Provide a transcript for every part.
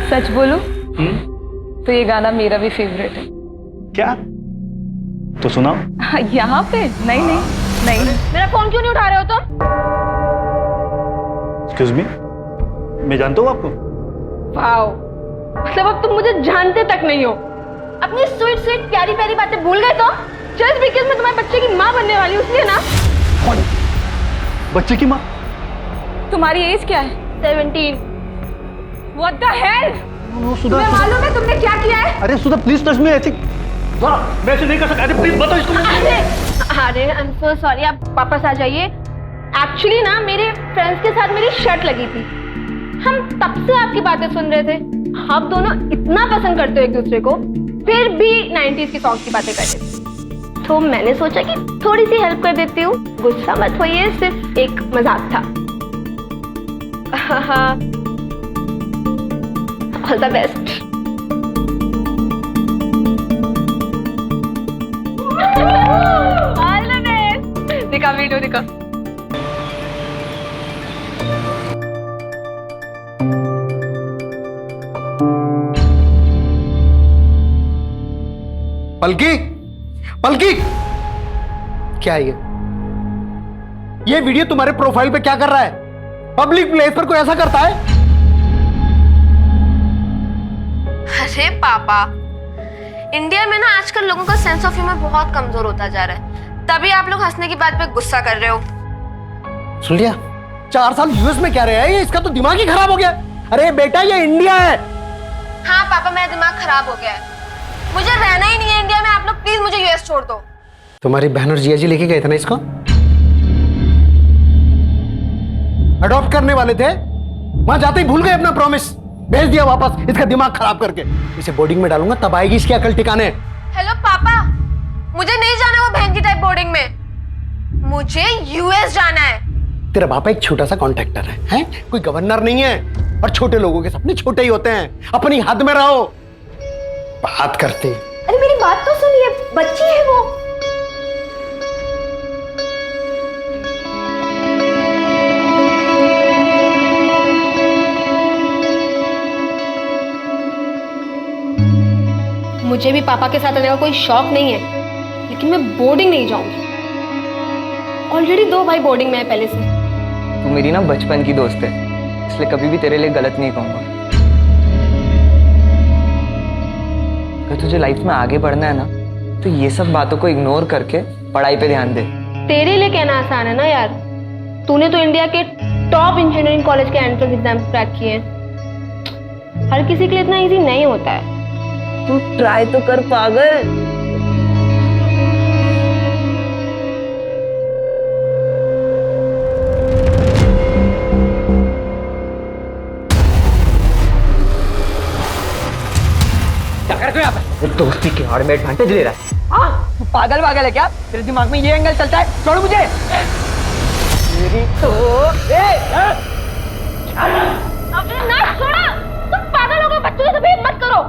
सच बोलूं तो ये गाना मेरा भी फेवरेट है। क्या? तो सुनाओ। यहाँ पे? नहीं नहीं नहीं। मेरा फोन क्यों नहीं उठा रहे हो तुम? एक्सक्यूज मी, मैं जानता हूँ आपको। वाओ, मतलब अब तुम मुझे जानते तक नहीं हो। अपनी स्वीट स्वीट प्यारी प्यारी बातें भूल गए तो? जस्ट बिकॉज़ मैं तुम्हारे बच्चे की माँ बनने वाली हूँ इसलिए ना? बच्चे की माँ? तुम्हारी एज क्या है? 17। What the hell? सुधा, तुम्हें मालूम है तुमने क्या किया है? अरे सुधा प्लीज टच मी। ऐसे मैं ऐसे नहीं कर सकता। अरे प्लीज बताओ इसको। अरे आई एम सो सॉरी, आप वापस आ जाइए। एक्चुअली ना मेरे फ्रेंड्स के साथ मेरी शर्ट लगी थी। हम तब से आपकी बातें सुन रहे थे। आप दोनों इतना पसंद करते हो एक दूसरे को, फिर भी 90s की सॉन्ग की बातें कर रहे थे। तो मैंने सोचा कि थोड़ी सी हेल्प कर देती हूँ। गुस्सा मत होइए, सिर्फ एक मजाक था। All the best. All the best. दिखा वीडियो दिखा। पलकी, पलकी, क्या है ये वीडियो तुम्हारे प्रोफाइल पे क्या कर रहा है? पब्लिक प्लेस पर कोई ऐसा करता है? अरे पापा, इंडिया में ना आजकल लोगों का सेंस ऑफ ह्यूमर बहुत कमजोर होता जा रहा है, तभी आप लोग हंसने की बात पे गुस्सा कर रहे हो। सुन लिया? 4 साल यूएस में क्या रहा है? इसका तो दिमाग ही खराब हो गया। अरे बेटा, ये इंडिया है। हाँ पापा, मेरा दिमाग खराब हो गया है। मुझे रहना ही नहीं है इंडिया में। आप लोग प्लीज मुझे यूएस छोड़ दो। तुम्हारी बहन और जिया जी लेके गए थे ना इसको? अडॉप्ट करने वाले थे, वहां जाते ही भूल गए अपना प्रॉमिस। भेज दिया वापस, इसका दिमाग खराब करके। इसे बोर्डिंग में डालूंगा तब आएगी इसकी अकल ठिकाने। हेलो पापा, मुझे नहीं जाना वो बहन की टाइप बोर्डिंग में। मुझे यूएस जाना है। तेरा बापा एक छोटा सा कॉन्ट्रैक्टर है? कोई गवर्नर नहीं है। और छोटे लोगों के सपने छोटे ही होते हैं। अपनी हद में रहो। बात करते। अरे मेरी बात तो सुनिए, बच्ची है वो। मुझे भी पापा के साथ रहने का कोई शौक नहीं है, लेकिन मैं बोर्डिंग नहीं जाऊंगी। ऑलरेडी 2 भाई बोर्डिंग में है पहले से। तू मेरी ना बचपन की दोस्त है, इसलिए कभी भी तेरे लिए गलत नहीं कहूंगा। अगर तुझे लाइफ में आगे बढ़ना है ना, तो ये सब बातों को इग्नोर करके पढ़ाई पे ध्यान दे। तेरे लिए कहना आसान है ना यार। तूने तो इंडिया के टॉप इंजीनियरिंग कॉलेज के एंट्रेंस एग्जाम क्रैक किए हैं। हर किसी के लिए इतना इजी नहीं होता है। तू ट्राई तो कर पागल। दोस्ती के आड़ में एडवांटेज ले रहा है। हाँ, तू पागल है क्या? तेरे दिमाग में ये एंगल चलता है? छोड़ मुझे। मेरी तो अबे ना छोड़ो, तुम पागल हो गए। बच्चों से बिहेव मत करो।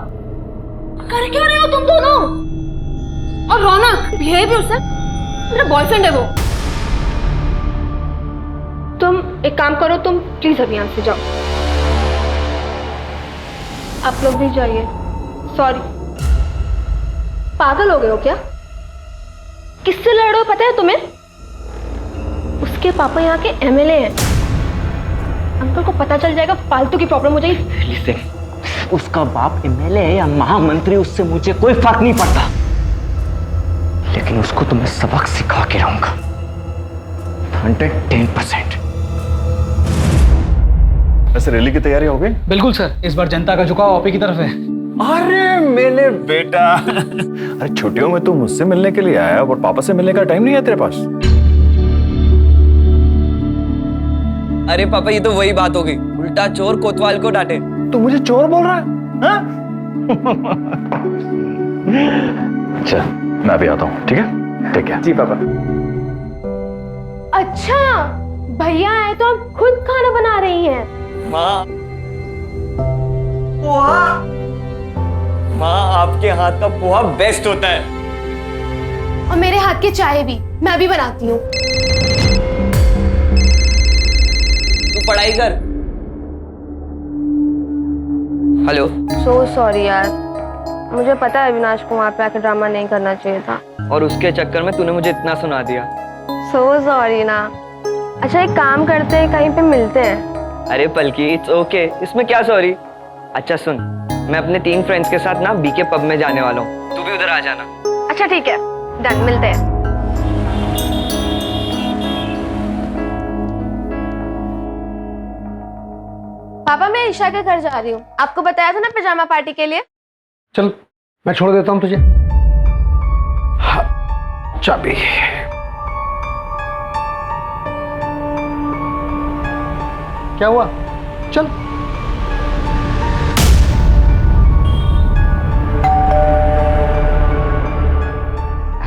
कर क्यों रहे हो तुम दोनों? और रौनक, बिहेव योरसेल्फ। मेरा बॉयफ्रेंड है वो। तुम एक काम करो, तुम प्लीज अभी यहाँ से जाओ। आप लोग भी जाइए। सॉरी। पागल हो गए हो क्या? किससे लड़ रहे हो पता है तुम्हें? उसके पापा यहाँ के एमएलए हैं। अंकल को पता चल जाएगा, फालतू की प्रॉब्लम हो जाएगी। लिसन, उसका बाप एमएलए है या महामंत्री, उससे मुझे कोई फर्क नहीं पड़ता, लेकिन उसको तो मैं सबक सिखा के रहूंगा। 110%। वैसे रैली की तैयारी हो गई? बिल्कुल सर, इस बार जनता का झुकाव आप ही की तरफ है। अरे मेरे बेटा, अरे छुट्टियों में तू मुझसे मिलने के लिए आया और पापा से मिलने का टाइम नहीं है तेरे पास? अरे पापा, ये तो वही बात हो गई। उल्टा चोर कोतवाल को डांटे। तू मुझे चोर बोल रहा है? हाँ? चल मैं अभी आता हूँ, ठीक है? ठीक है। जी पापा। अच्छा, भैया आए तो आप खुद खाना बना रही हैं। माँ, आपके हाथ का पोहा बेस्ट होता है। और मेरे हाथ की चाय भी मैं अभी बनाती हूँ। तू पढ़ाई कर। हेलो। सो सॉरी यार, मुझे पता है अविनाश को वहाँ पे आके ड्रामा नहीं करना चाहिए था। और उसके चक्कर में तूने मुझे इतना सुना दिया। सो सॉरी ना। अच्छा एक काम करते हैं, कहीं पे मिलते हैं। अरे पलकी, इट्स ओके, इसमें क्या सॉरी। अच्छा सुन, मैं अपने 3 फ्रेंड्स के साथ ना बीके पब में जाने वाला हूँ, तू भी उधर आ जाना। अच्छा ठीक है, डन, मिलते हैं। पापा मैं ईशा के घर जा रही हूँ, आपको बताया था ना पिजामा पार्टी के लिए। चल मैं छोड़ देता हूं तुझे। हाँ, चाबी। क्या हुआ? चल।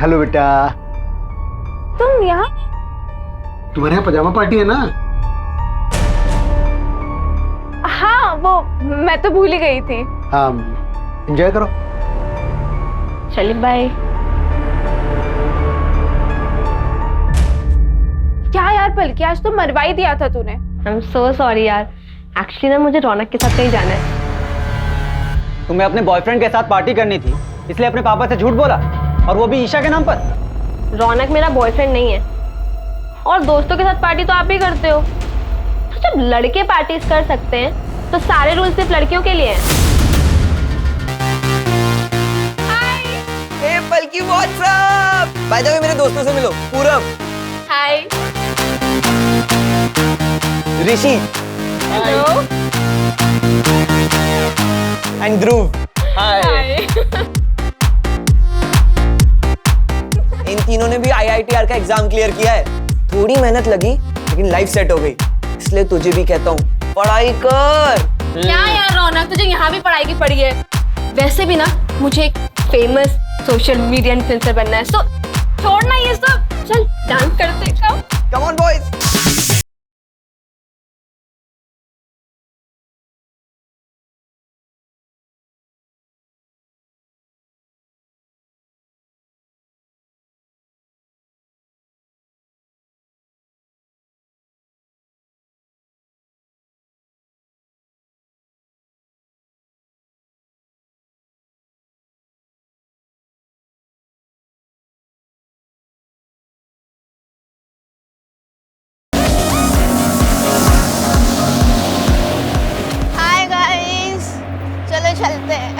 हेलो बेटा। तुम यहाँ? तुम्हारे यहाँ पजामा पार्टी है ना? हाँ वो मैं तो भूल ही गई थी। हाँ, एंजॉय करो। चलिए बाय। क्या यार बल्कि आज तो मरवा ही दिया था तूने। आई एम सो सॉरी यार, एक्चुअली ना मुझे रौनक के साथ कहीं जाना है। तुम्हें अपने बॉयफ्रेंड के साथ पार्टी करनी थी, इसलिए अपने पापा से झूठ बोला, और वो भी ईशा के नाम पर। रौनक मेरा बॉयफ्रेंड नहीं है, और दोस्तों के साथ पार्टी तो आप ही करते हो। तो जब लड़के पार्टीज कर सकते हैं तो सारे रूल सिर्फ लड़कियों के लिए हैं। Hey Palki, what's up by the मेरे दोस्तों से मिलो, पूरब, हाय। ऋषि हेलो। एंड ध्रुव। हाय। इन तीनों ने भी IITR का एग्जाम क्लियर किया है। थोड़ी मेहनत लगी लेकिन लाइफ सेट हो गई, इसलिए तुझे भी कहता हूँ पढ़ाई कर। क्या यार रौनक, तुझे यहाँ भी पढ़ाई की पड़ी है। वैसे भी ना मुझे एक फेमस सोशल मीडिया इन्फ्लुएंसर बनना है, सो छोड़ना ये सब, चल डांस करते हैं। Come on boys. Hi guys, चलो चलते हैं।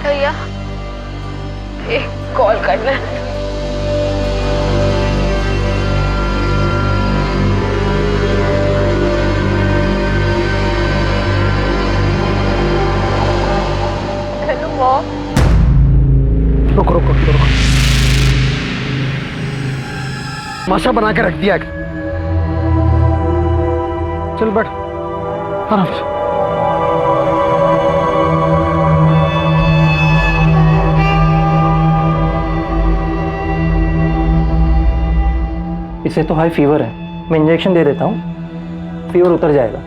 भैया एक कॉल करना है। Hello mom. रुको रुको रुको, माशा बना के रख दिया। चल बैठ आराम से। इसे तो हाई फीवर है, मैं इंजेक्शन दे देता हूँ, फीवर उतर जाएगा।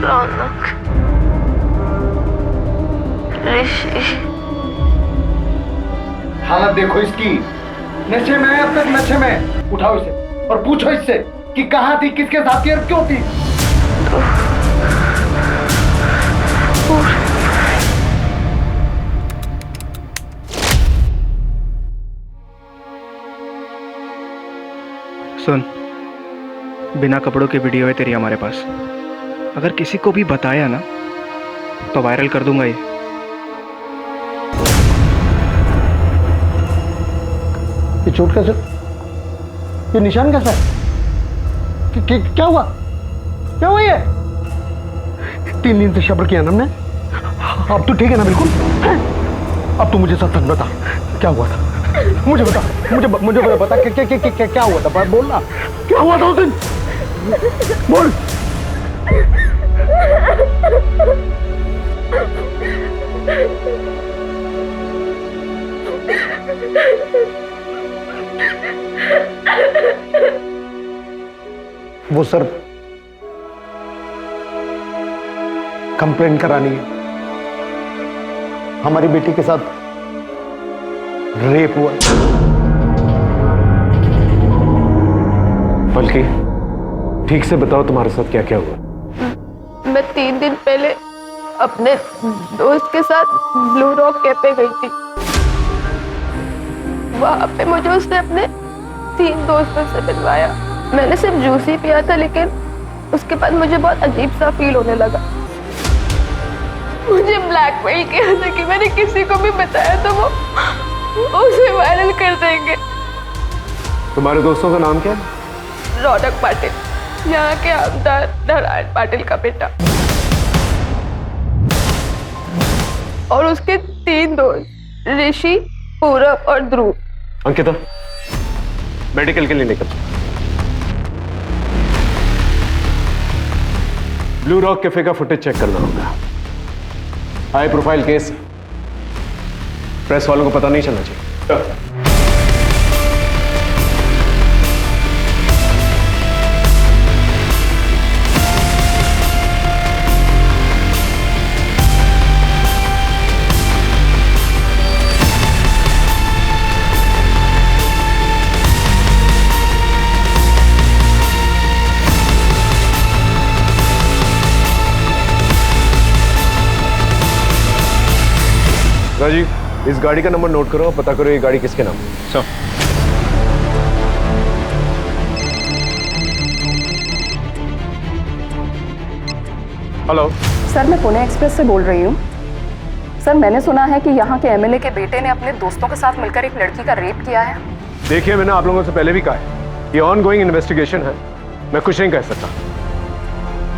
रौनक, ऋषि, हालत देखो इसकी, नशे में है अब तक, नशे में। उठाओ इसे और पूछो इससे कि कहाँ थी, किसके साथ थी और क्यों थी। सुन, बिना कपड़ों की वीडियो है तेरी हमारे पास, अगर किसी को भी बताया ना तो वायरल कर दूंगा ये। चोट कैसे, ये निशान कैसा है? क्या हुआ, क्या हुआ? ये 3 दिन से सब्र किया ना हमने, अब तू ठीक है ना बिल्कुल? अब तू मुझे सच सच बता, क्या हुआ था? मुझे बता, मुझे बता क्या हुआ था? बोल ना, क्या हुआ था उस दिन? बोल। वो सर कंप्लेन करानी है, हमारी बेटी के साथ रेप हुआ। पलकी, ठीक से बताओ तुम्हारे साथ क्या क्या हुआ? मैं 3 दिन पहले अपने दोस्त के साथ ब्लू रॉक कैफे गई थी। वहां पे मुझे उसने अपने 3 दोस्तों से मिलवाया। मैंने सिर्फ जूस ही पिया था, लेकिन उसके बाद मुझे बहुत अजीब सा फील होने लगा। मुझे ब्लैकमेल किया था कि मैंने किसी को भी बताया तो वो उसे वायरल कर देंगे। तुम्हारे दोस्तों का नाम क्या है? रौनक पाटिल, यहाँ के आमदार नारायण पाटिल का बेटा, और उसके 3 दोस्त ऋषि, पूरब और ध्रुव। अंकिता, मेडिकल के लिए निकल। ब्लू रॉक कैफे का फुटेज चेक करना होगा। हाई प्रोफाइल केस, प्रेस वालों को पता नहीं चलना चाहिए। राजीव, इस गाड़ी का नंबर नोट करो, पता करो ये गाड़ी किसके नाम है। सर। हेलो सर, मैं पुणे एक्सप्रेस से बोल रही हूँ। सर, मैंने सुना है कि यहाँ के एमएलए के बेटे ने अपने दोस्तों के साथ मिलकर एक लड़की का रेप किया है। देखिए, मैंने आप लोगों से पहले भी कहा है, ये ऑनगोइंग इन्वेस्टिगेशन है, मैं कुछ नहीं कह सकता।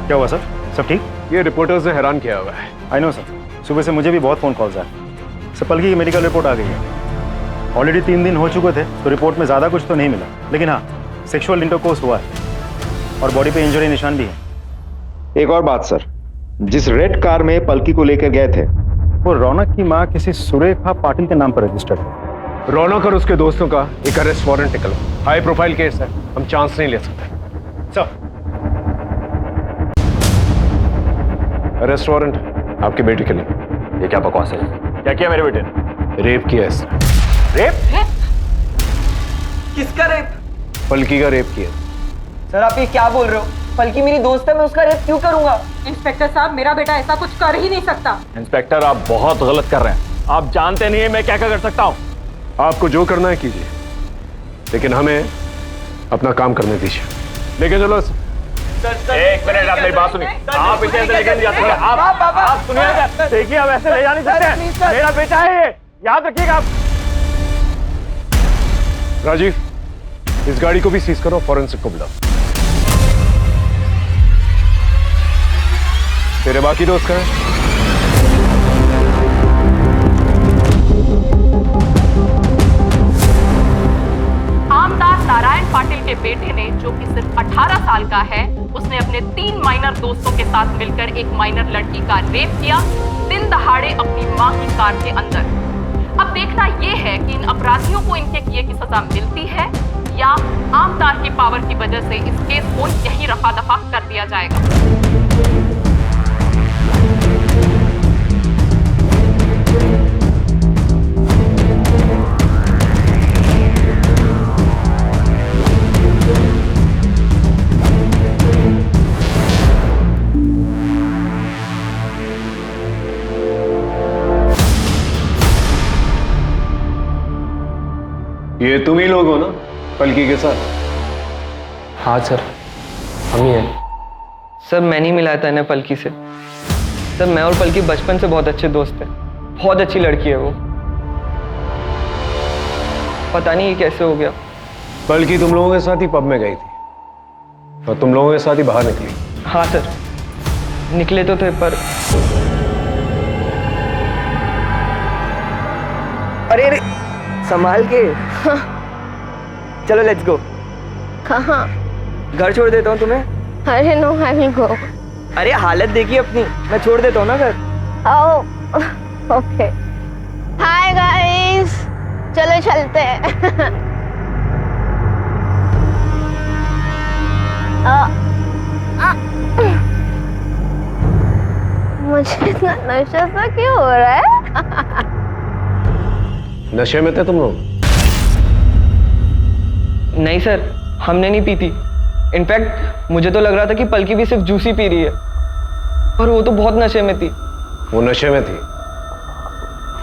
क्या हुआ सर? सब ठीक? ये रिपोर्टर्स ने हैरान किया हुआ है। आई नो सर, सुबह से मुझे भी बहुत फ़ोन कॉल्स आए। सर, पलकी की मेडिकल रिपोर्ट आ गई है। ऑलरेडी 3 दिन हो चुके थे, तो रिपोर्ट में ज़्यादा कुछ तो नहीं मिला, लेकिन हाँ, सेक्सुअल इंटरकोर्स हुआ है और बॉडी पे इंजरी निशान भी है। एक और बात सर, जिस रेड कार में पलकी को लेकर गए थे, वो रौनक की माँ किसी सुरेखा पाटिल के नाम पर रजिस्टर्ड है। रौनक और उसके दोस्तों का एक अरेस्ट वारंट निकला। हाई प्रोफाइल केस है, हम चांस नहीं ले सकते। सर, अरेस्ट वारंट आपकी बेटी के लिए। ये क्या बकवास है? क्या किया मेरे बेटे ने? रेप किया इसने। रेप? किसका रेप? पलकी का रेप किया। सर आप ये क्या बोल रहे हो? पलकी मेरी दोस्त है, मैं उसका रेप क्यों करूंगा? इंस्पेक्टर साहब, मेरा बेटा ऐसा कुछ कर ही नहीं सकता। इंस्पेक्टर, आप बहुत गलत कर रहे हैं। आप जानते नहीं है मैं क्या क्या कर सकता हूँ। आपको जो करना है कीजिए, लेकिन हमें अपना काम करने दीजिए। लेके चलो। एक मिनट, आप मेरी बात सुनिए। आप इसे ऐसे लेकर नहीं जा सकते। आप सुनिए, देखिए हम ऐसे ले जा नहीं सकते। मेरा बेटा है ये, याद रखिएगा आप। राजीव, इस गाड़ी को भी सीज करो, फॉरेंसिक को बुलाओ। तेरे बाकी दोस्त कहाँ हैं? आमदार नारायण पाटिल के बेटे ने, जो कि सिर्फ 18 साल का है, उसने अपने 3 माइनर दोस्तों के साथ मिलकर एक माइनर लड़की का रेप किया, दिन दहाड़े अपनी मां की कार के अंदर। अब देखना यह है कि इन अपराधियों को इनके किए की सजा मिलती है या आमदार की पावर की वजह से इस केस को यहीं रफा दफा कर दिया जाएगा। ये तुम ही लोग हो ना पलकी के साथ? हाँ सर, हम ही हैं। सर मैं नहीं मिलाया था इन्हें पलकी से। सर मैं और पलकी बचपन से बहुत अच्छे दोस्त हैं। बहुत अच्छी लड़की है वो। पता नहीं ये कैसे हो गया। पलकी तुम लोगों के साथ ही पब में गई थी और तुम लोगों के साथ ही बाहर निकली। हाँ सर, निकले तो थे पर संभाल के। चलो लेट्स गो। कहाँ? घर छोड़ देता हूँ तुम्हें। अरे नो, आई विल गो। अरे हालत देखिए अपनी, मैं छोड़ देता हूँ ना घर। ओके। हाय गाइस, चलो चलते हैं। मुझे इतना नशा सा क्यों हो रहा है? नशे में थे तुम लोग? नहीं सर, हमने नहीं पी थी। इनफैक्ट मुझे तो लग रहा था कि पलकी भी सिर्फ जूस ही पी रही है, पर वो तो बहुत नशे में थी। वो नशे में थी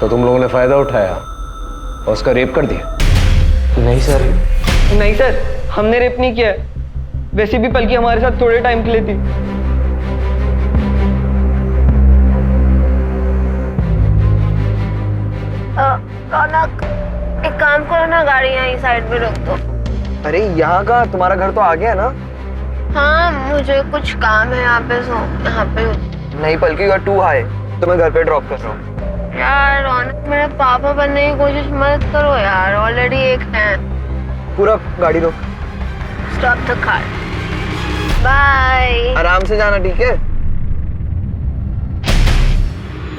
तो तुम लोगों ने फायदा उठाया और उसका रेप कर दिया? नहीं सर, नहीं सर, हमने रेप नहीं किया है। वैसे भी पलकी हमारे साथ थोड़े टाइम के लिए थी। रौनक, एक काम करो ना, गाड़ी यहीं साइड में रोक दो। अरे यहाँ का, तुम्हारा घर तो आ गया ना। हाँ, मुझे कुछ काम है यहाँ पे, सो यहाँ पे। नहीं पलकी, यू आर टू हाई, तो मैं घर पे ड्रॉप कर रहा हूँ। यार रौनक, मेरे पापा बनने की कोशिश मत करो यार, ऑलरेडी एक है। पूरा गाड़ी रोक। Stop the car. बाय। आराम से जाना, ठीक है?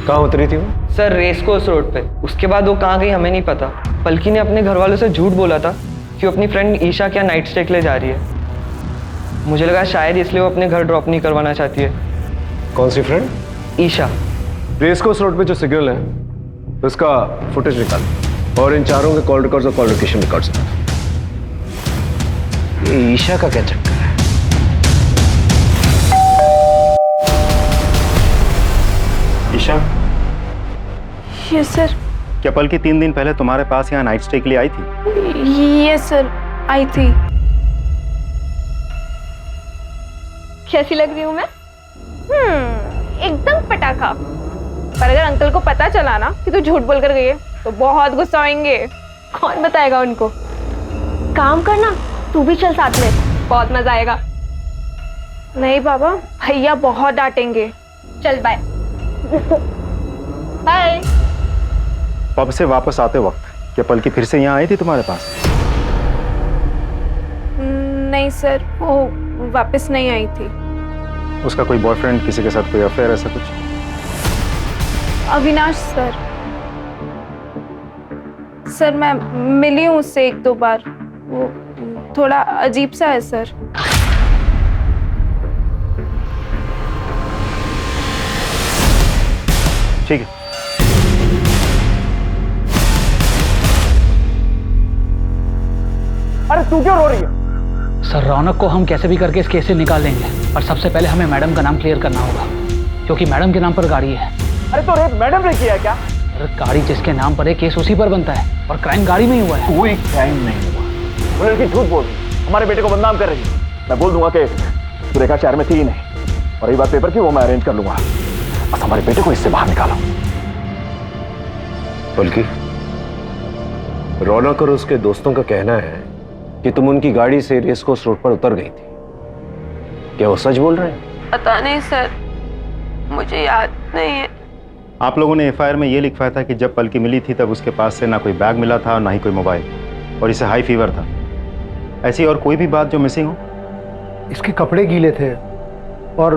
कहाँ उतरी थी वो? सर रेस कोर्स रोड पे। उसके बाद वो कहाँ गई हमें नहीं पता। पलकी ने अपने घर वालों से झूठ बोला था कि वो अपनी फ्रेंड ईशा क्या नाइट स्टे के लिए जा रही है। मुझे लगा शायद इसलिए वो अपने घर ड्रॉप नहीं करवाना चाहती है। कौन सी friend? Isha. Race course road पे जो सिग्नल है उसका फुटेज निकाल और इन चारों के कॉल रिकॉर्ड्स और कॉल लोकेशन रिकॉर्ड्स। ये ईशा का क्या चक्कर है? Isha, yes sir. क्या पलकी 3 दिन पहले तुम्हारे पास यहाँ नाइट स्टे के लिए आई थी? यस सर, आई थी। कैसी लग रही हूँ मैं? एकदम पटाखा। पर अगर अंकल को पता चला ना कि तू झूठ बोल कर गई है तो बहुत गुस्सा होंगे। कौन बताएगा उनको? काम करना, तू भी चल साथ में, बहुत मजा आएगा। नहीं बाबा, भैया बहुत डांटेंगे। चल बाय। बाय। पब से वापस आते वक्त क्या पलकी फिर से यहाँ आई थी तुम्हारे पास? नहीं सर, वो वापस नहीं आई थी। उसका कोई बॉयफ्रेंड, किसी के साथ कोई अफेयर, ऐसा कुछ? अविनाश सर। सर मैं मिली हूँ उससे 1-2 बार। वो थोड़ा अजीब सा है सर। ठीक है। अरे तू क्यों रो रही है? सर रौनक को हम कैसे भी करके इस केस से निकाल देंगे, पर सबसे पहले हमें मैडम का नाम क्लियर करना होगा, क्योंकि मैडम के नाम पर गाड़ी है। अरे तो रेप मैडम ने किया है क्या? अरे गाड़ी जिसके नाम पर है, केस उसी पर बनता है, और क्राइम गाड़ी में ही हुआ है। कोई क्राइम नहीं हुआ। वो लड़की झूठ बोल रही, हमारे बेटे को बदनाम कर रही है। मैं बोल दूंगा कि सुरेखा शहर में थी ही नहीं, और ये बात पेपर की, वो मैं अरेंज कर लूंगा। बस हमारे बेटे को इससे बाहर निकालो। बल्कि रौनक और उसके दोस्तों का कहना है कि तुम उनकी गाड़ी से रेस कोर्स रोड पर उतर गई थी। क्या वो सच बोल रहे हैं? पता नहीं सर, मुझे याद नहीं है। आप लोगों ने एफआईआर में ये लिखवाया था कि जब पलकी मिली थी तब उसके पास से ना कोई बैग मिला था, ना ही कोई मोबाइल, और इसे हाई फीवर था। ऐसी और कोई भी बात जो मिसिंग हो? इसके कपड़े गीले थे और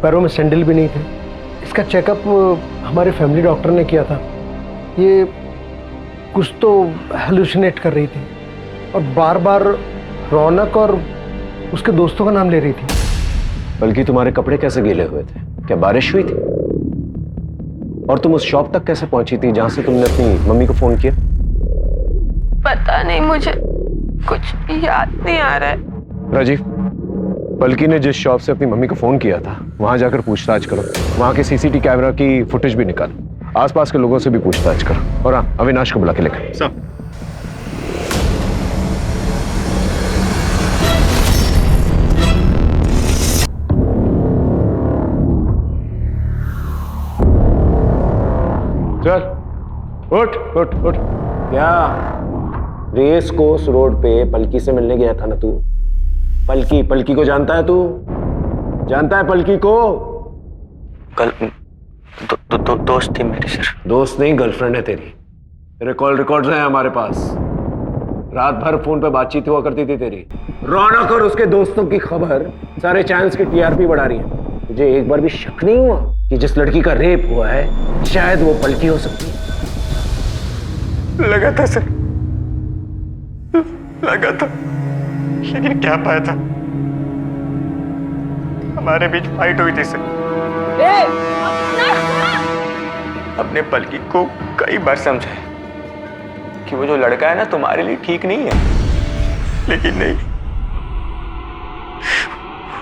पैरों में सैंडल भी नहीं थे। इसका चेकअप हमारे फैमिली डॉक्टर ने किया था। ये कुछ तो हेलुसिनेट कर रही थी और बार बार रौनक और उसके दोस्तों का नाम ले रही थी। बल्कि तुम्हारे कपड़े कैसे गीले हुए थे? क्या बारिश हुई थी? और तुम उस शॉप तक कैसे पहुंची थी जहां से तुमने अपनी मम्मी को फोन किया? पता नहीं, मुझे कुछ याद नहीं आ रहा है। राजीव, पलकी ने जिस शॉप से अपनी मम्मी को फोन किया था वहां जाकर पूछताछ करो। वहां के सीसीटीवी कैमरा की फुटेज भी निकालो। आसपास के लोगों से भी पूछताछ करो। और हाँ, अविनाश को बुला के लेकर। सब चल, उठ उठ उठ। क्या रेस कोर्स रोड पे पलकी से मिलने गया था ना तू? पलकी को जानता है तू? जानता है पलकी को? कल दोस्त थी मेरी सर। दोस्त नहीं, गर्लफ्रेंड है तेरी। रिकॉर्ड्स हैं हमारे पास। रात भर फोन पे बातचीत हुआ करती थी तेरी। रौनक और उसके दोस्तों की खबर सारे चैनल्स की टीआरपी बढ़ा रही है। तुझे एक बार भी शक नहीं हुआ कि जिस लड़की का रेप हुआ है शायद वो पलकी हो सकती है? लगा था सर, लगा था, लेकिन क्या पाया था, हमारे बीच फाइट हुई थी सर। अपने पलकी को कई बार समझाया कि वो जो लड़का है ना तुम्हारे लिए ठीक नहीं है, लेकिन नहीं,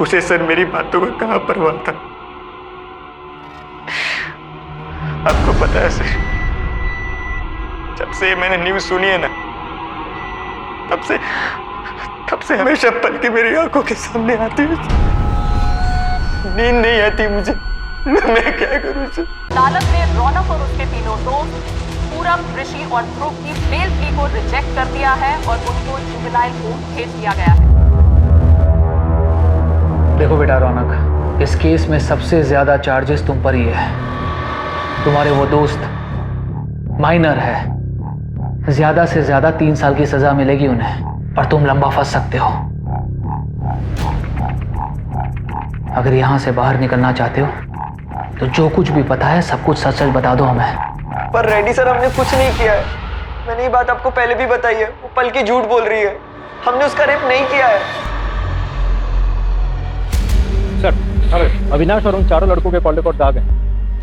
उसे सर मेरी बातों का कहां परवाह था। आपको पता है सर, जब से मैंने न्यूज सुनी है ना, तब से हमेशा पलकी मेरी आंखों के सामने आती है। नींद नहीं आती मुझे, मैं क्या करूं सर। अदालत ने रौनक और उसके तीनों दोस्त पूरब, ऋषि और ध्रुव की बेल प्ली को रिजेक्ट कर दिया है और उनको जुवेनाइल होम भेज दिया गया है। देखो बेटा रौनक, इस केस में सबसे ज्यादा चार्जेस तुम पर ही है। तुम्हारे वो दोस्त माइनर है, ज्यादा से ज्यादा 3 साल की सजा मिलेगी उन्हें, और तुम लंबा फंस सकते हो। अगर यहां से बाहर निकलना चाहते हो तो जो कुछ भी पता है सब कुछ सच सच बता दो हमें। पर रेड्डी सर, हमने कुछ नहीं किया है। मैंने ये बात आपको पहले भी बताई है। वो पलकी झूठ बोल रही है, हमने उसका रेप नहीं किया है। सर, अविनाश और उन चारों लड़कों के कॉल रिकॉर्ड आ गए,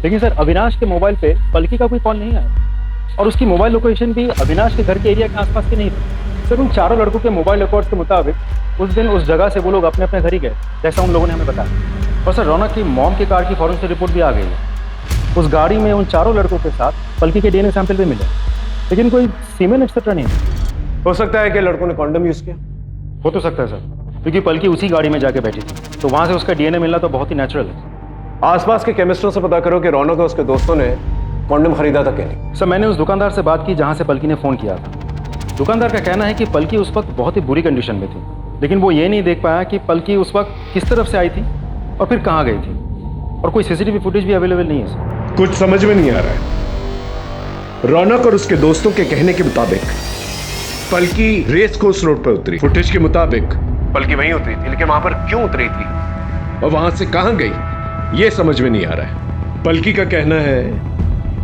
लेकिन सर अविनाश के मोबाइल पे पलकी का कोई कॉल नहीं आया और उसकी मोबाइल लोकेशन भी अविनाश के घर के एरिया के आसपास की नहीं थी। सर, उन चारों लड़कों के मोबाइल रिकॉर्ड्स के मुताबिक उस दिन उस जगह से वो लोग अपने अपने घर ही गए, जैसा उन लोगों ने हमें बताया। और सर, रौनक की मॉम की कार की फॉरेंसिक रिपोर्ट भी आ गई है। उस गाड़ी में उन चारों लड़कों के साथ पलकी के डीएनए सैंपल भी मिले, लेकिन कोई सीमेन एक्सेट्रा नहीं। हो सकता है कि लड़कों ने कॉन्डम यूज किया। हो तो सकता है सर, क्योंकि पलकी उसी गाड़ी में जाके बैठी थी, तो वहां से उसका डीएनए मिलना तो बहुत ही नेचुरल है। आसपास के केमिस्टों से पता करो कि रौनक और उसके दोस्तों ने कॉन्डम खरीदा था क्या नहीं। सर, मैंने उस दुकानदार से बात की जहां से पलकी ने फोन किया था। दुकानदार का कहना है कि पलकी उस वक्त बहुत ही बुरी कंडीशन में थी, लेकिन वो ये नहीं देख पाया कि पलकी उस वक्त किस तरफ से आई थी और फिर कहाँ गई थी, और कोई सीसीटीवी फुटेज भी अवेलेबल नहीं है सर। कुछ समझ में नहीं आ रहा है। रौनक और उसके दोस्तों के कहने के मुताबिक पलकी रेस कोर्स रोड पर उतरी। फुटेज के मुताबिक पलकी वहीं उतरी थी, लेकिन वहां पर क्यों उतरी थी और वहां से कहां गई ये समझ में नहीं आ रहा है। पलकी का कहना है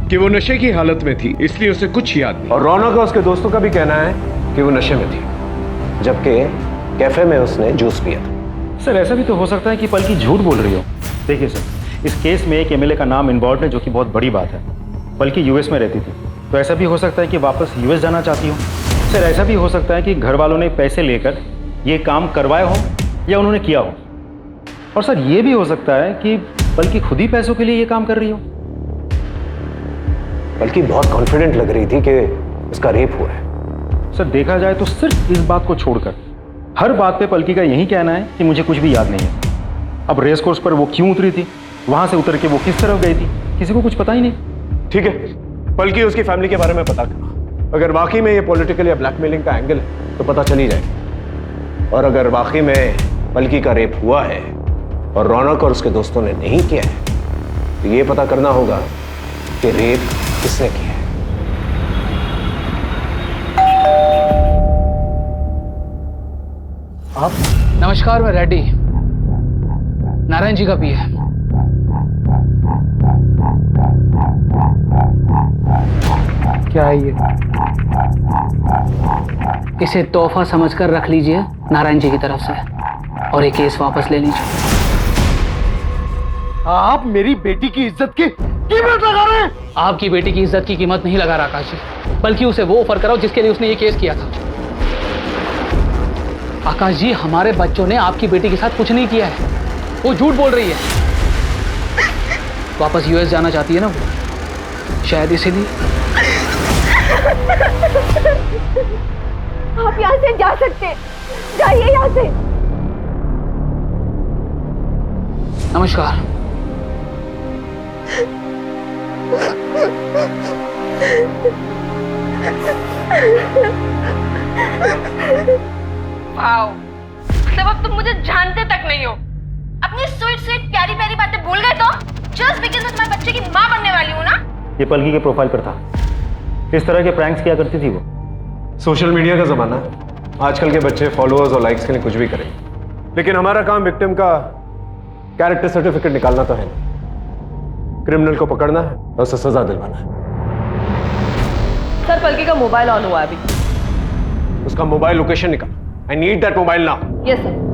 कि वो नशे की हालत में थी, इसलिए उसे कुछ याद नहीं। और रौनक और उसके दोस्तों का भी कहना है कि वो नशे में थी, जबकि कैफे में उसने जूस पिया था। सर, ऐसा भी तो हो सकता है कि पलकी झूठ बोल रही हो। देखिए सर, इस केस में एक एमएलए का नाम इन्वॉल्व है, जो कि बहुत बड़ी बात है। पलकी यूएस में रहती थी, तो ऐसा भी हो सकता है कि वापस यूएस जाना चाहती हो। सर, ऐसा भी हो सकता है कि घर वालों ने पैसे लेकर ये काम करवाए हो या उन्होंने किया हो। और सर, ये भी हो सकता है कि पलकी खुद ही पैसों के लिए ये काम कर रही हो। पलकी बहुत कॉन्फिडेंट लग रही थी कि उसका रेप हुआ है। सर, देखा जाए तो सिर्फ इस बात को छोड़कर हर बात पे पलकी का यही कहना है कि मुझे कुछ भी याद नहीं है। अब रेस कोर्स पर वो क्यों उतरी थी, वहां से उतर के वो किस तरफ गई थी, किसी को कुछ पता ही नहीं। ठीक है, पलकी उसकी फैमिली के बारे में पता करो। अगर वाकई में ये पॉलिटिकल या ब्लैकमेलिंग का एंगल है तो पता चल ही जाएगा। और अगर वाकई में पलकी का रेप हुआ है और रौनक और उसके दोस्तों ने नहीं किया है, तो ये पता करना होगा कि रेप किसने किया है। आप? नमस्कार, मैं रेड्डी, नारायण जी का पीए। क्या है ये? इसे तोहफा समझकर रख लीजिए नारायण जी की तरफ से, और ये केस वापस ले लीजिए। आप मेरी बेटी की इज्जत की कीमत लगा रहे हैं? आपकी बेटी की इज्जत की कीमत नहीं लगा रहा आकाश जी, बल्कि उसे वो ऑफर कराओ जिसके लिए उसने ये केस किया था। आकाश जी, हमारे बच्चों ने आपकी बेटी के साथ कुछ नहीं किया है, वो झूठ बोल रही है। वापस यूएस जाना चाहती है ना वो, शायद इसीलिए। आप यहाँ से जा सकते, जाइए यहाँ से। नमस्कार। वाओ, मतलब अब तुम मुझे जानते तक नहीं हो। अपनी स्वीट स्वीट प्यारी प्यारी बातें भूल गए तो? जस्ट बिकॉज़ मैं तुम्हारे बच्चे की माँ बनने वाली हूँ ना। ये पलकी के प्रोफाइल पर था। किस तरह के प्रैंक्स किया करती थी वो? सोशल मीडिया का जमाना है, आजकल के बच्चे फॉलोअर्स और लाइक्स के लिए कुछ भी करें, लेकिन हमारा काम विक्टिम का कैरेक्टर सर्टिफिकेट निकालना तो है नहीं, क्रिमिनल को पकड़ना है और उसे सजा दिलवाना है। सर पलकी का मोबाइल ऑन हुआ है अभी। उसका मोबाइल लोकेशन निकाल। I need that mobile now. Yes sir.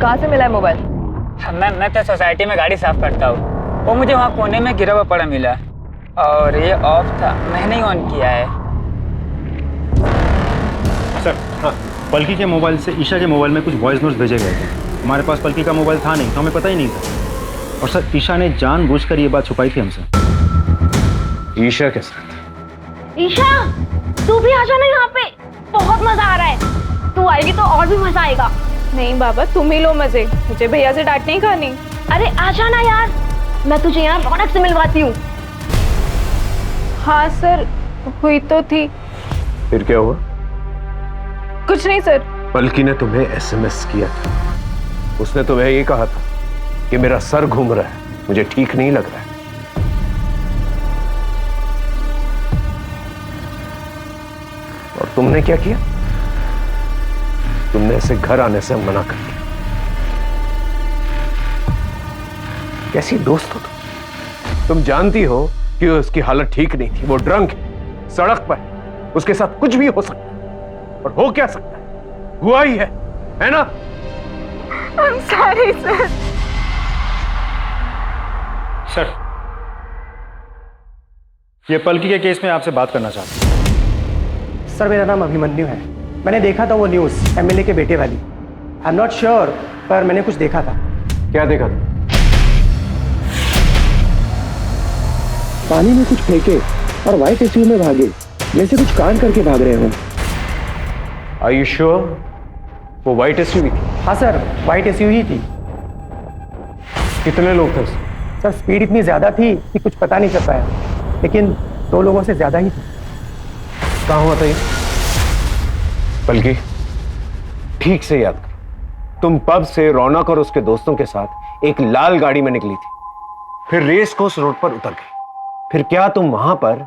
कहाँ से मिला है मोबाइल? मैं तो सोसाइटी में गाड़ी साफ करता हूँ, वो मुझे वहाँ कोने में गिरा हुआ पड़ा मिला और ये ऑफ था, मैंने ही ऑन किया है। सर हाँ, पलकी के मोबाइल से ईशा के मोबाइल में कुछ वॉइस नोट्स भेजे गए थे। हमारे पास पलकी का मोबाइल था नहीं तो हमें पता ही नहीं था। और सर ईशा ने जानबूझकर ये बात छुपाई थी हमसे। ईशा के साथ? ईशा तू भी आ जाना यहाँ पे, बहुत मजा आ रहा है। तू आएगी तो और भी मजा आएगा। नहीं बाबा तुम ही लो मजे, मुझे भैया से डांट नहीं खानी। अरे आ जाना यार, मैं तुझे यहाँ रौनक से मिलवाती हूँ। हाँ सर हुई तो थी। फिर क्या हुआ? कुछ नहीं सर। पलकी ने तुम्हें एसएमएस किया था, उसने तुम्हें ये कहा था कि मेरा सर घूम रहा है, मुझे ठीक नहीं लग रहा है। और तुमने क्या किया? तुमने इसे घर आने से मना कर दिया। कैसी दोस्त हो तुम जानती हो कि उसकी हालत ठीक नहीं थी, वो ड्रंक है, सड़क पर है, उसके साथ कुछ भी हो सकता है और हो क्या सकता है, हुआ ही है ना? I'm sorry sir. सर ये पलकी के केस में आपसे बात करना चाहता हूँ। सर मेरा नाम अभिमन्यु है, मैंने देखा था वो न्यूज़ एमएलए के बेटे वाली। आई एम नॉट श्योर पर मैंने कुछ देखा था। क्या देखा था? पानी में कुछ फेंके और व्हाइट एसयू में भागे, जैसे कुछ कांड करके भाग रहे हो। Are you sure? वो व्हाइट एसयूवी थी? हाँ सर व्हाइट एसयू ही थी। कितने लोग थे? सर स्पीड इतनी ज्यादा थी कि कुछ पता नहीं चल पाया, लेकिन 2 लोगों से ज्यादा ही थी। कहाँ हुआ था ये? बल्कि ठीक से याद करो, तुम पब से रौनक और उसके दोस्तों के साथ एक लाल गाड़ी में निकली थी, फिर रेस कोर्स रोड पर उतर गई। फिर क्या तुम वहां पर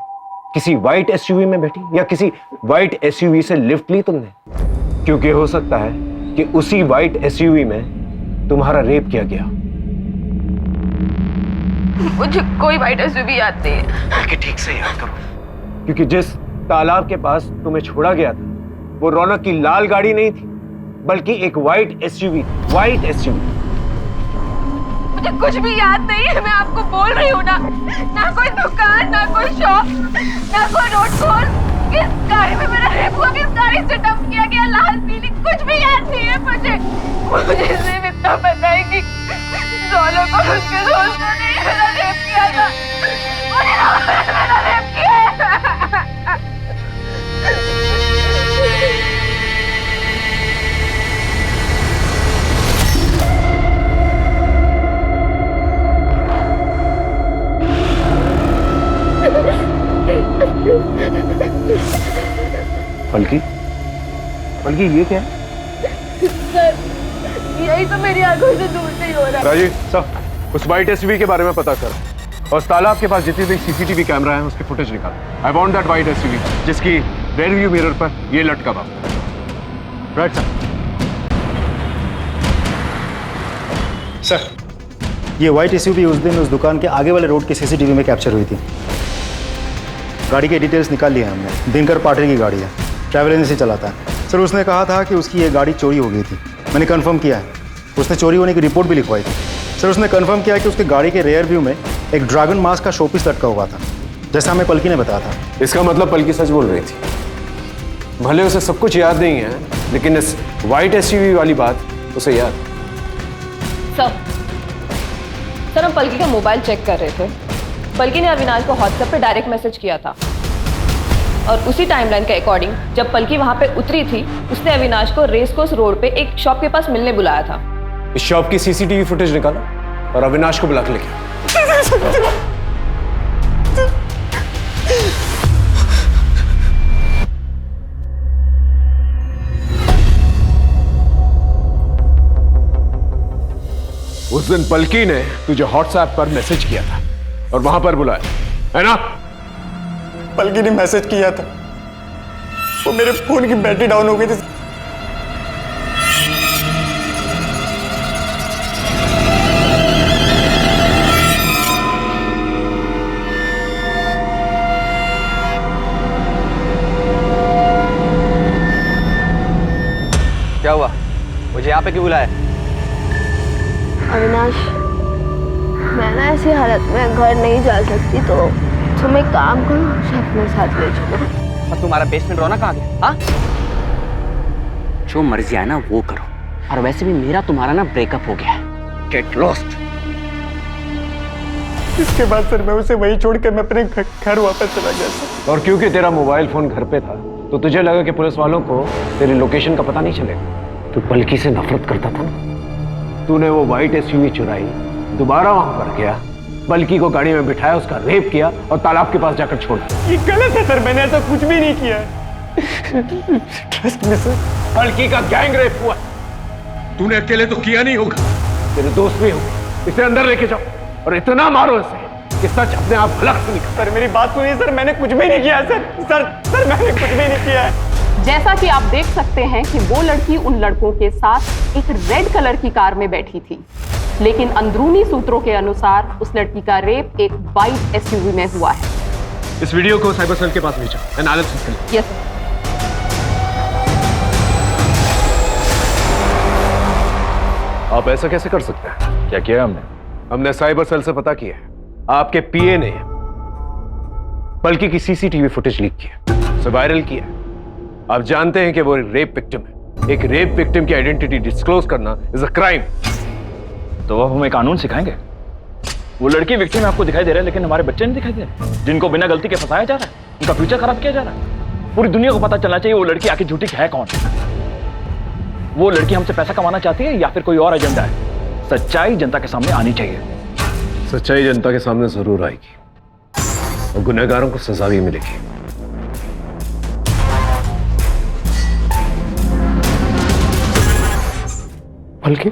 किसी व्हाइट एसयूवी में बैठी या किसी व्हाइट एसयूवी से लिफ्ट ली तुमने? क्योंकि हो सकता है कि उसी व्हाइट एसयूवी में तुम्हारा रेप किया गया। मुझे कोई व्हाइट एसयूवी याद नहीं है। कि ठीक से याद करो, क्योंकि जिस तालाब के पास तुम्हें छोड़ा गया था वो रौनक की लाल गाड़ी नहीं थी, बल्कि एक व्हाइट एसयूवी। White SUV. मुझे कुछ भी याद नहीं है, मैं आपको बोल रही हूँ ना। ना कोई दुकान, ना कोई शॉप, ना कोई रोड कॉल। किस गाड़ी में मेरा रेप हुआ, किस गाड़ी से डंप किया गया, लाल पीली, कुछ भी याद नहीं है मुझे। मुझे सिर्फ इतना पता है कि रौनक और उसके दोस्तों ने मेरा रेप किया था। मुझे मेरा रेप किया है। पलकी, पलकी ये क्या है? सर यही तो मेरी आंखों से दूर से ही हो रहा है। राजीव साहब उस व्हाइट एसयूवी के बारे में पता कर और उस तालाब के पास जितनी भी सीसीटीवी कैमरा है उसकी फुटेज निकाल। I want that white SUV जिसकी रेयर व्यू मिरर पर ये लटका हुआ। Right sir. ये व्हाइट एसयूवी उस दिन उस दुकान के आगे वाले रोड के सीसीटीवी में कैप्चर हुई थी। गाड़ी के डिटेल्स निकाल लिए हमने। दिनकर पाटिल की गाड़ी है, ट्रैवल एजेंसी चलाता है। सर उसने कहा था कि उसकी ये गाड़ी चोरी हो गई थी, मैंने कंफर्म किया है। उसने चोरी होने की रिपोर्ट भी लिखवाई थी। सर उसने कंफर्म किया कि उसकी गाड़ी के रेयर व्यू में एक ड्रैगन मास्क का शोपीस लटका हुआ था, जैसा हमें पलकी ने बताया था। इसका मतलब पलकी सच बोल रही थी। भले उसे सब कुछ याद नहीं है, लेकिन इस व्हाइट एसयूवी वाली बात उसे याद। सर हम पलकी का मोबाइल चेक कर रहे थे। पलकी ने अविनाश को व्हाट्सएप पे डायरेक्ट मैसेज किया था और उसी टाइमलाइन के अकॉर्डिंग जब पलकी वहां पे उतरी थी उसने अविनाश को रेस कोर्स रोड पे एक शॉप के पास मिलने बुलाया था। इस शॉप की सीसीटीवी फुटेज निकाला और अविनाश को बुला के लेके आओ। उस दिन पलकी ने तुझे व्हाट्सएप पर मैसेज किया था और वहां पर बुलाया। है ना? पलकी ने मैसेज किया था, वो मेरे फोन की बैटरी डाउन हो गई थी। क्या हुआ? मुझे यहाँ पे क्यों बुलाया? अविनाश, मैं ना ऐसी हालत में घर नहीं जा सकती, तो तुम एक काम करो, मुझे अपने साथ ले चलो। और तुम्हारा बेसमेंट रोना कहाँ गया? हाँ? जो मर्जी है ना वो करो, और वैसे भी मेरा तुम्हारा ना ब्रेकअप हो गया है। Get lost. इसके बाद सर मैं उसे वही छोड़ के मैं अपने घर वापस चला गया सर। और क्योंकि तेरा मोबाइल फोन घर पे था तो तुझे लगा कि पुलिस वालों को तेरी लोकेशन का पता नहीं चलेगा। तू पलकी से नफरत करता था ना, तूने वो व्हाइट एसयूवी चुराई, दोबारा वहां पर गया, पलकी को गाड़ी में बिठाया, उसका रेप किया और तालाब के पास जाकर छोड़ा। ये गलत है सर, मैंने ऐसा कुछ भी नहीं किया। Trust me sir. पलकी का गैंग रेप हुआ। तूने अकेले तो किया नहीं होगा, तेरे दोस्त भी होंगे। इसे अंदर लेके जाओ और इतना मारो इसे कि सच अपने आप भलक से निकले। सर मेरी बात सुनिए सर, मैंने कुछ भी नहीं किया है सर मैंने कुछ भी नहीं किया है। जैसा कि आप देख सकते हैं कि वो लड़की उन लड़कों के साथ एक रेड कलर की कार में बैठी थी, लेकिन अंदरूनी सूत्रों के अनुसार उस लड़की का रेप एक वाइट एसयूवी में हुआ है। इस वीडियो को साइबर सेल के पास भेजो, एनालिसिस के लिए। Yes sir. आप ऐसा कैसे कर सकते हैं? क्या किया हमने? हमने साइबर सेल से पता किया है, आपके पीए ने पलकी की सीसीटीवी फुटेज लीक की है, उसे वायरल किया है। आप जानते हैं कि वो रेप विक्टिम है। एक रेप विक्टिम की आइडेंटिटी डिस्क्लोज करना इज अ क्राइम। तो अब हमें कानून सिखाएंगे? वो लड़की विक्टिम आपको दिखाई दे रहा है, लेकिन हमारे बच्चे नहीं दिखाई दे रहे, जिनको बिना गलती के फंसाया जा रहा है, उनका फ्यूचर खराब किया जा रहा है। पूरी दुनिया को पता चलना चाहिए वो लड़की आखिर झूठी है कौन। वो लड़की हमसे पैसा कमाना चाहती है या फिर कोई और एजेंडा है? सच्चाई जनता के सामने आनी चाहिए। सच्चाई जनता के सामने जरूर आएगी और गुनहगारों को सजा भी मिलेगी। पलकी,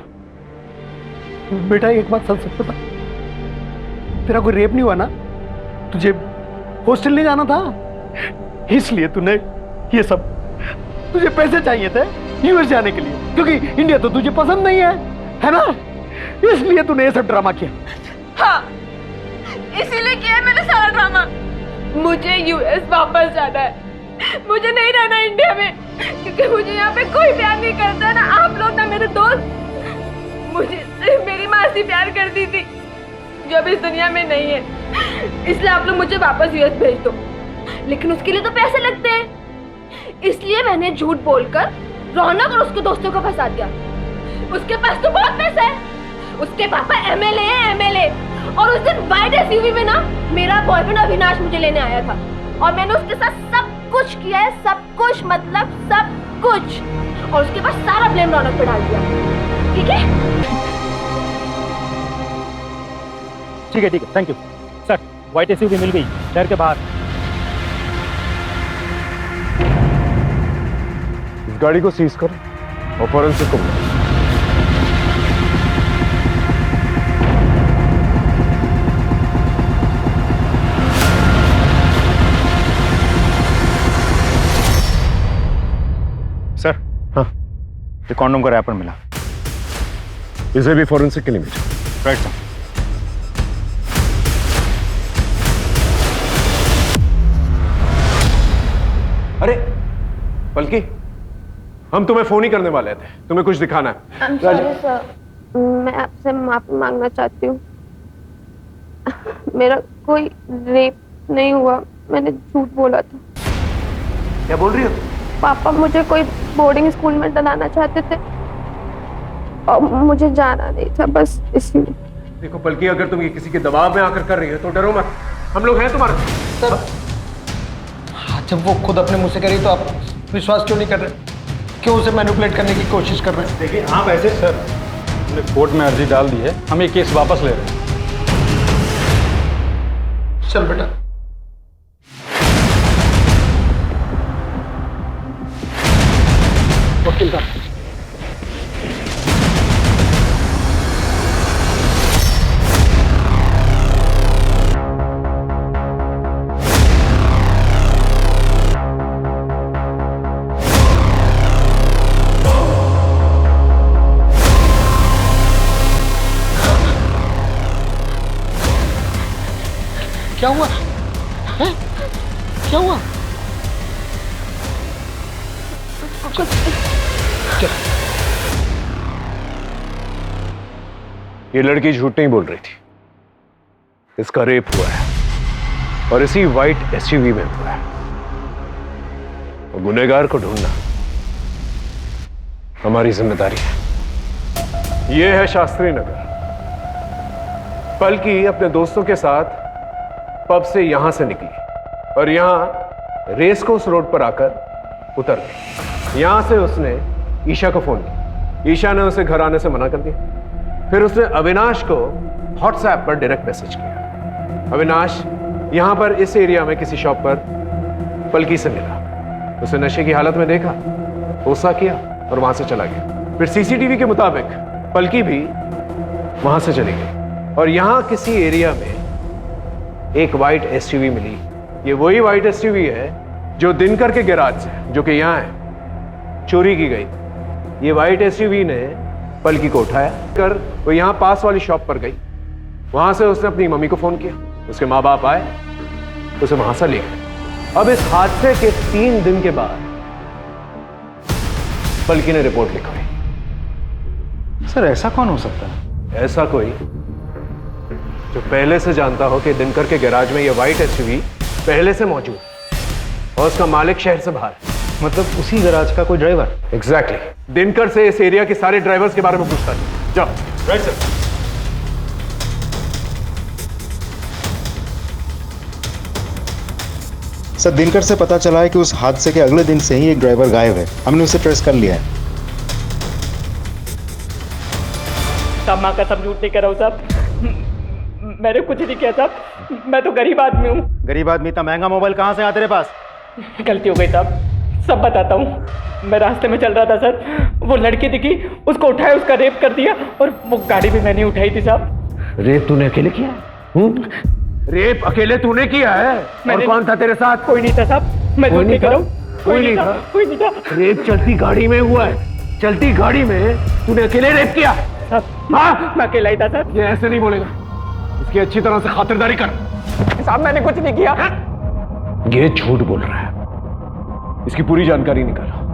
बेटा एक बात सच बता, तेरा कोई रेप नहीं हुआ ना? तुझे हॉस्टल नहीं जाना था, इसलिए तूने ये सब, तुझे पैसे चाहिए थे यूएस जाने के लिए, क्योंकि इंडिया तो तुझे पसंद नहीं है ना? इसलिए तूने ये सब ड्रामा किया। हाँ, इसीलिए किया है मैंने सारा ड्रामा। मुझे यूएस वापस जाना है, मुझे नहीं रहना इंडिया में, क्योंकि मुझे यहाँ पे कोई प्यार नहीं करता, ना आप लोग ना मेरे दोस्त। मुझे सिर्फ मेरी मासी प्यार करती थी, जो अब इस दुनिया में नहीं है, इसलिए आप लोग मुझे वापस यूएस भेज दो। लेकिन उसके लिए तो पैसे लगते हैं, इसलिए मैंने झूठ बोलकर रौनक और उसके दोस्तों को फंसा दिया। उसके पास तो बहुत पैसा है, उसके पापा एमएलए हैं, एमएलए। और उस दिन वाइट एसयूवी में ना मेरा बॉयफ्रेंड अविनाश मुझे लेने आया था, और मैंने उसके साथ सब कुछ किया है, सब कुछ मतलब सब कुछ, और उसके बाद सारा ब्लेम रौनक पे डाल दिया। ठीक है? ठीक है, thank you sir. White SUV मिल गई शहर के बाहर। इस गाड़ी को सीज करो और फॉरेंसिक को बुलाओ। सर, हाँ, ये कॉन्डोम का रैपर मिला, इसे भी फॉरेंसिक के लिए भेजो। Right sir. अरे पलकी, हम तुम्हें फोन ही करने वाले थे, तुम्हें कुछ दिखाना है। I'm sorry सर, मैं आपसे माफी मांगना चाहती हूँ। मेरा कोई रेप नहीं हुआ, मैंने झूठ बोला था। क्या बोल रही हो? पापा मुझे कोई बोर्डिंग स्कूल में डलाना चाहते थे और मुझे जाना नहीं था, बस इसलिए। देखो पलकी, अगर तुम ये किसी के दबाव में आकर कर रही हो तो डरो मत, हम लोग हैं तुम्हारे साथ। जब वो खुद अपने मुंह से करी तो आप विश्वास क्यों नहीं कर रहे? क्यों उसे मैनिपुलेट करने की कोशिश कर रहे हैं? देखिए आप ऐसे सर, हमने कोर्ट में अर्जी डाल दी है, हम ये केस वापस ले रहे हैं। चल बेटा। वकील साहब, क्या हुआ? हैं? क्या हुआ? ये लड़की झूठ नहीं बोल रही थी। इसका रेप हुआ है और इसी व्हाइट एसयूवी में हुआ है। और गुनहगार को ढूंढना हमारी जिम्मेदारी है। यह है शास्त्री नगर। पलकी अपने दोस्तों के साथ पब से यहां से निकली और यहां रेस कोर्स रोड पर आकर उतर गई। यहां से उसने ईशा को फोन किया। ईशा ने उसे घर आने से मना कर दिया। फिर उसने अविनाश को व्हाट्सएप पर डायरेक्ट मैसेज किया। अविनाश यहां पर इस एरिया में किसी शॉप पर पलकी से मिला। उसे नशे की हालत में देखा, गुस्सा किया और वहां से चला गया। फिर सीसीटीवी के मुताबिक पलकी भी वहां से चली गई और यहां किसी एरिया में एक व्हाइट एसयूवी मिली। ये वही व्हाइट एसयूवी है जो दिनकर के गैराज से, जो कि यहां है, चोरी की गई। ये व्हाइट एसयूवी ने पलकी को उठाया कर वो यहां पास वाली शॉप पर गई। वहां से उसने अपनी मम्मी को फोन किया। उसके माँ बाप आए, उसे वहां से ले गए। अब इस हादसे के 3 दिन के बाद पलकी ने रिपोर्ट लिखवाई। सर ऐसा कौन हो सकता है? ऐसा कोई जो पहले से जानता हो कि दिनकर के गैराज में यह व्हाइट एसयूवी पहले से मौजूद और उसका मालिक शहर से बाहर है। मतलब उसी गैराज का कोई ड्राइवर? एग्जैक्टली। दिनकर से इस एरिया के सारे ड्राइवर्स के बारे में पूछता है। जाओ। Right sir. सर दिनकर से पता चला है कि उस हादसे के अगले दिन से ही एक ड्राइवर गायब है। हमने उसे ट्रेस कर लिया है। सब माँ का सब झूठ नहीं कर रहा हूँ साहब। मैंने कुछ नहीं किया साहब। मैं तो गरीब आदमी हूँ। गरीब आदमी? इतना महंगा मोबाइल कहाँ से आया तेरे पास? गलती हो गई साहब, सब बताता हूँ। मैं रास्ते में चल रहा था सर, वो लड़की दिखी, उसको उठाया, उसका रेप कर दिया और वो गाड़ी भी मैंने उठाई थी साहब। रेप तूने अकेले किया? रेप अकेले तूने किया है? और कौन था तेरे साथ? कोई नहीं था साहब। मैं झूठ नहीं कर रहा हूँ। कोई नहीं था? कोई नहीं था। रेप चलती गाड़ी में हुआ है। चलती गाड़ी में तूने अकेले रेप किया? हाँ, मैं अकेला ही था सर। ये ऐसे नहीं बोलेगा। इसकी अच्छी तरह से खातिरदारी कर। साहब मैंने कुछ नहीं किया। ये झूठ बोल रहा है। इसकी पूरी जानकारी निकालो।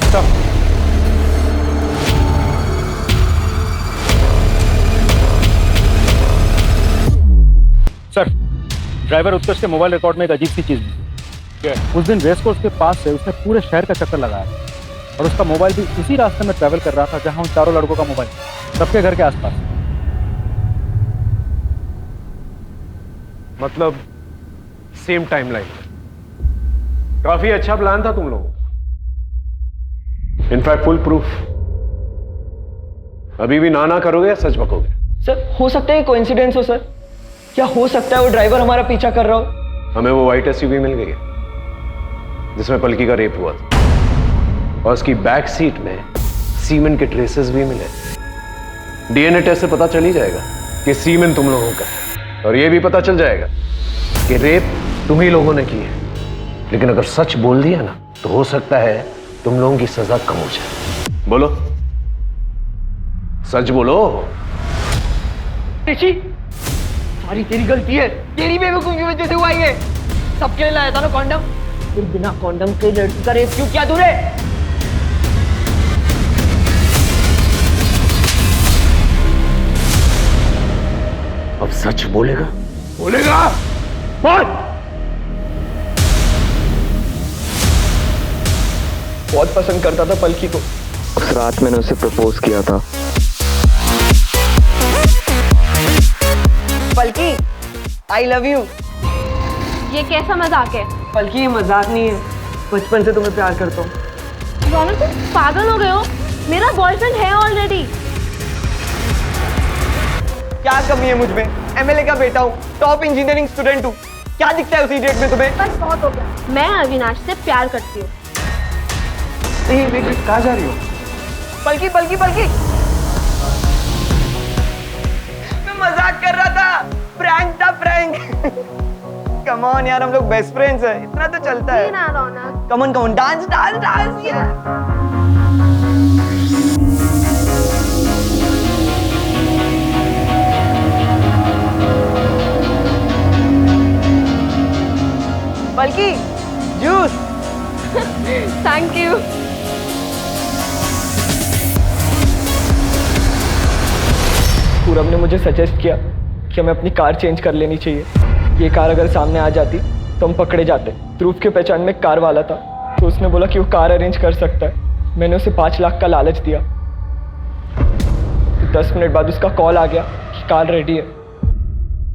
सर ड्राइवर उत्कर्ष के मोबाइल रिकॉर्ड में एक अजीब सी चीज मिली। उस दिन रेस कोर्स के पास से उसने पूरे शहर का चक्कर लगाया और उसका मोबाइल भी उसी रास्ते में ट्रैवल कर रहा था जहां उन चारों लड़कों का मोबाइल, सबके घर के आसपास। मतलब सेम टाइमलाइन। काफी अच्छा प्लान था तुम लोगों का। In fact full proof. अभी भी ना करोगे या सच बकोगे? सर हो सकता है कोइंसिडेंस हो सर। क्या हो सकता है वो ड्राइवर हमारा पीछा कर रहा हो? हमें वो व्हाइट एसयूवी मिल गई है जिसमें पलकी का रेप हुआ था और उसकी बैक सीट में सीमेन के ट्रेसेस भी मिले। डीएनए टेस्ट से पता चल ही जाएगा कि सीमेन तुम लोगों का है और यह भी पता चल जाएगा कि रेप तुम ही लोगों ने की है। लेकिन अगर सच बोल दिया ना तो हो सकता है तुम लोगों की सजा कम हो जाए। बोलो, सच बोलो। ऋषि, सारी तेरी गलती है। तेरी बेवकूफी की वजह से हुआ ये। सबके लिए लाया था ना कॉन्डम, फिर बिना कॉन्डम के लड़की का रेप क्यों किया तूने? अब सच बोलेगा? बोलेगा? बोल। बहुत पसंद करता था पलकी को। उस रात मैंने उसे प्रपोज किया था। पलकी, आई लव यू। ये कैसा मजाक है? पलकी ये मजाक नहीं है, बचपन से तुम्हें प्यार करता हूँ। रौनक तुम पागल हो गए हो? मेरा बॉयफ्रेंड है ऑलरेडी। क्या कमी है मुझ में? एमएलए का बेटा हूँ, टॉप इंजीनियरिंग स्टूडेंट हूँ। क्या दिखता है उसी डेट में तुम्हें? बस बहुत हो गया। मैं अविनाश से प्यार करती हूँ। कहाँ जा रही हो? पलकी पलकी पलकी, मैं मजाक कर रहा था। प्रैंक था प्रैंक। कम ऑन यार, हम लोग बेस्ट फ्रेंड्स हैं, इतना तो चलता है। ना Raunak, come on dance dance dance यार। Palki juice. Thank you. Purab ने मुझे सजेस्ट किया कि हमें अपनी कार चेंज कर लेनी चाहिए। ये कार अगर सामने आ जाती तो हम पकड़े जाते। ध्रुव के पहचान में एक कार वाला था, तो उसने बोला कि वो कार अरेंज कर सकता है। मैंने उसे 5 लाख का लालच दिया। तो 10 मिनट बाद उसका कॉल आ गया कि कार रेडी है।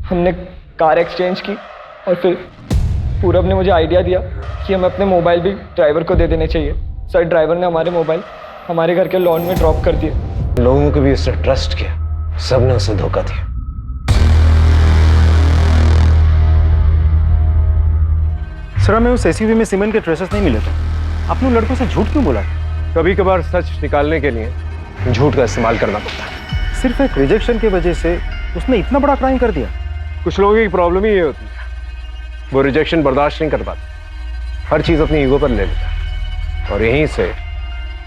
हमने कार एक्सचेंज की और फिर पूरब ने मुझे आइडिया दिया कि हमें अपने मोबाइल भी ड्राइवर को दे देने चाहिए। सर, ड्राइवर ने हमारे मोबाइल हमारे घर के लॉन में ड्रॉप कर दिए। लोगों को भी उससे ट्रस्ट किया, सबने उसे धोखा दिया। सर, हमें उस एसयूवी में सीमेंट के ट्रेसेस नहीं मिले थे। आपने उन लड़कों से झूठ क्यों बोला? कभी कभार सच निकालने के लिए झूठ का इस्तेमाल करना पड़ता है। सिर्फ एक रिजेक्शन की वजह से उसने इतना बड़ा क्राइम कर दिया। कुछ लोगों की प्रॉब्लम ही ये होती है, वो रिजेक्शन बर्दाश्त नहीं कर पाते, हर चीज अपनी ईगो पर ले लेता है और यहीं से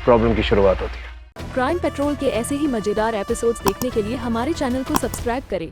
प्रॉब्लम की शुरुआत होती है। क्राइम पेट्रोल के ऐसे ही मजेदार एपिसोड्स देखने के लिए हमारे चैनल को सब्सक्राइब करें